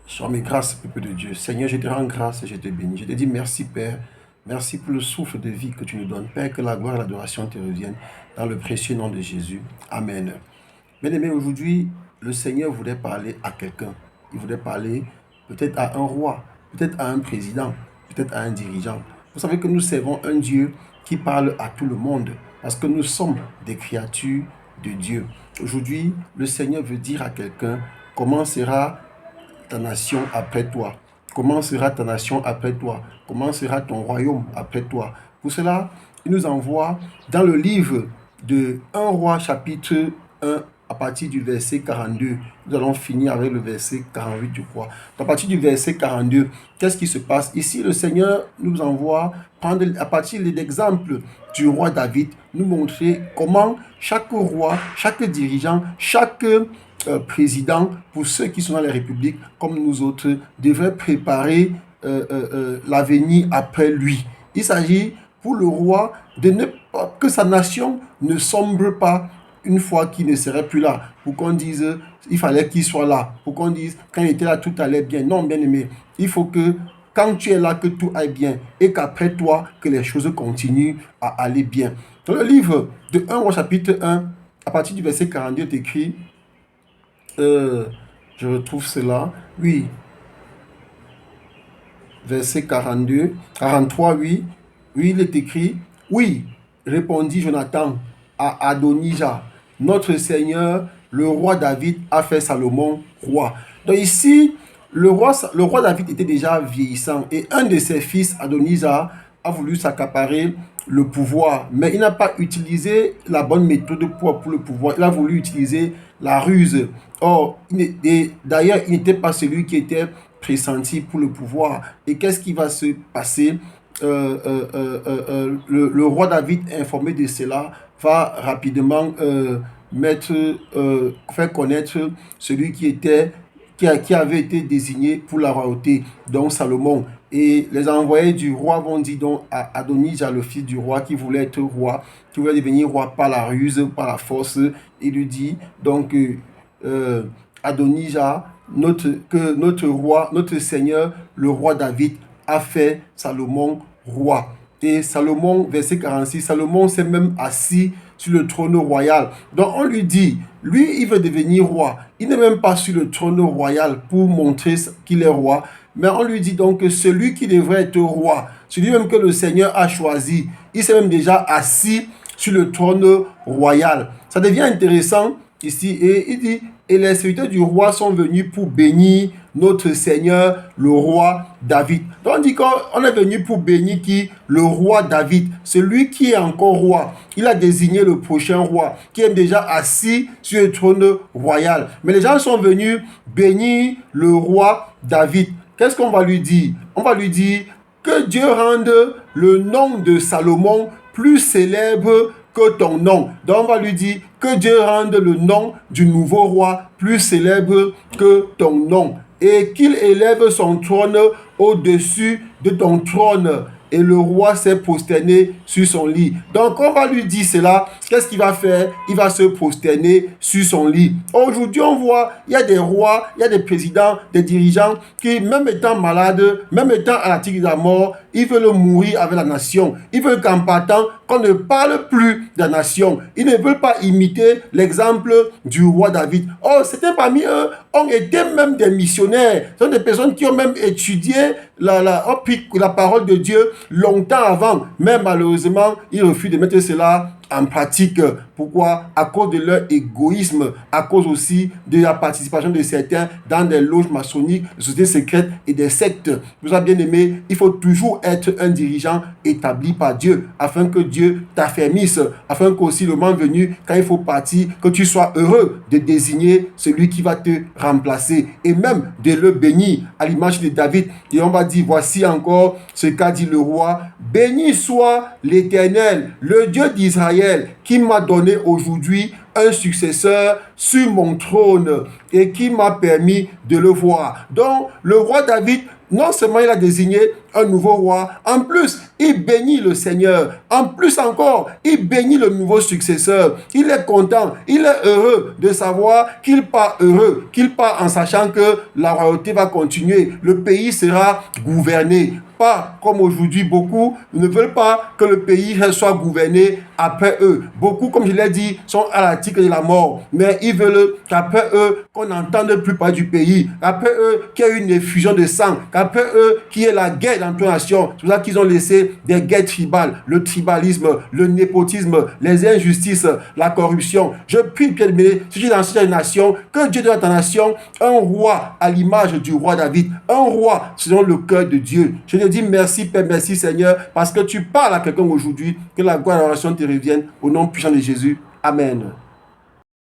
Sois mes grâces, peuple de Dieu. Seigneur, je te rends grâce et je te bénis. Je te dis merci, Père. Merci pour le souffle de vie que tu nous donnes. Père, que la gloire et l'adoration te reviennent dans le précieux nom de Jésus. Amen. Bien-aimé, aujourd'hui, le Seigneur voulait parler à quelqu'un. Il voulait parler peut-être à un roi, peut-être à un président, peut-être à un dirigeant. Vous savez que nous servons un Dieu qui parle à tout le monde parce que nous sommes des créatures de Dieu. Aujourd'hui, le Seigneur veut dire à quelqu'un comment sera ta nation après toi. Comment sera ta nation après toi? Comment sera ton royaume après toi? Pour cela, il nous envoie dans le livre de 1 roi chapitre 1 à partir du verset 42. Nous allons finir avec le verset 48 du roi. À partir du verset 42, qu'est-ce qui se passe? Ici, le Seigneur nous envoie prendre à partir de l'exemple du roi David, nous montrer comment chaque roi, chaque dirigeant, chaque président, pour ceux qui sont dans les républiques comme nous autres, devrait préparer l'avenir après lui. Il s'agit pour le roi de ne pas que sa nation ne sombre pas une fois qu'il ne serait plus là. Pour qu'on dise, il fallait qu'il soit là. Pour qu'on dise, quand il était là, tout allait bien. Non, bien aimé, il faut que quand tu es là, que tout aille bien. Et qu'après toi, que les choses continuent à aller bien. Dans le livre de 1 roi chapitre 1, à partir du verset 42, est écrit, je retrouve cela. Oui, verset 42, 43, oui. Oui, il est écrit, oui, répondit Jonathan à Adonijah, notre Seigneur, le roi David a fait Salomon roi. Donc ici, le roi David était déjà vieillissant et un de ses fils, Adonijah, a voulu s'accaparer le pouvoir, mais il n'a pas utilisé la bonne méthode pour le pouvoir. Il a voulu utiliser la ruse. Or, d'ailleurs, il n'était pas celui qui était pressenti pour le pouvoir. Et qu'est-ce qui va se passer? Le roi David, informé de cela, va rapidement faire connaître celui qui avait été désigné pour la royauté, donc Salomon. Et les envoyés du roi vont dire donc à Adonijah, le fils du roi, qui voulait être roi, qui voulait devenir roi par la ruse, par la force. Il lui dit donc Adonijah, que notre roi, notre Seigneur, le roi David, a fait Salomon roi. Et Salomon, verset 46, Salomon s'est même assis sur le trône royal. Donc on lui dit, lui, il veut devenir roi. Il n'est même pas sur le trône royal pour montrer qu'il est roi. Mais on lui dit donc que celui qui devrait être roi, celui même que le Seigneur a choisi, il s'est même déjà assis sur le trône royal. Ça devient intéressant ici. Et il dit, et les serviteurs du roi sont venus pour bénir notre Seigneur, le roi David. Donc on dit qu'on est venu pour bénir qui? Le roi David, celui qui est encore roi. Il a désigné le prochain roi, qui est déjà assis sur le trône royal. Mais les gens sont venus bénir le roi David. Qu'est-ce qu'on va lui dire? On va lui dire que Dieu rende le nom de Salomon plus célèbre que ton nom. Donc on va lui dire que Dieu rende le nom du nouveau roi plus célèbre que ton nom. Et qu'il élève son trône au-dessus de ton trône. Et le roi s'est prosterné sur son lit. Donc on va lui dire cela. Qu'est-ce qu'il va faire? Il va se prosterner sur son lit. Aujourd'hui, on voit, il y a des rois, il y a des présidents, des dirigeants qui, même étant malades, même étant à la tige de la mort, ils veulent mourir avec la nation. Ils veulent qu'en partant, qu'on ne parle plus de la nation. Ils ne veulent pas imiter l'exemple du roi David. Oh, c'était parmi eux, ont été même des missionnaires. Ce sont des personnes qui ont même étudié la parole de Dieu longtemps avant. Mais malheureusement, ils refusent de mettre cela en pratique. Pourquoi? À cause de leur égoïsme, à cause aussi de la participation de certains dans des loges maçonniques, des sociétés secrètes et des sectes. Vous avez bien aimé, il faut toujours être un dirigeant établi par Dieu, afin que Dieu t'affermisse, afin qu'aussi le moment venu, quand il faut partir, que tu sois heureux de désigner celui qui va te remplacer et même de le bénir à l'image de David. Et on va dire, voici encore ce qu'a dit le roi, béni soit l'Éternel, le Dieu d'Israël, qui m'a donné aujourd'hui un successeur sur mon trône et qui m'a permis de le voir. Donc, le roi David, non seulement il a désigné un nouveau roi, en plus, il bénit le Seigneur. En plus encore, il bénit le nouveau successeur. Il est content, il est heureux de savoir qu'il part heureux, qu'il part en sachant que la royauté va continuer. Le pays sera gouverné. Pas comme aujourd'hui, beaucoup ne veulent pas que le pays soit gouverné après eux. Beaucoup, comme je l'ai dit, sont à l'article de la mort. Mais ils veulent qu'après eux, qu'on n'entende plus parler du pays. Après eux, qu'il y ait une effusion de sang. Qu'après eux, qu'il y ait la guerre dans toute nation. C'est pour ça qu'ils ont laissé des guerres tribales, le tribalisme, le népotisme, les injustices, la corruption. Je prie, Pierre-Béné, si tu es dans cette nation, que Dieu donne à ta nation un roi à l'image du roi David. Un roi selon le cœur de Dieu. Je te dis merci, Père, merci, Seigneur, parce que tu parles à quelqu'un aujourd'hui, que la gloire et la relation te reviennent au nom puissant de Jésus. Amen.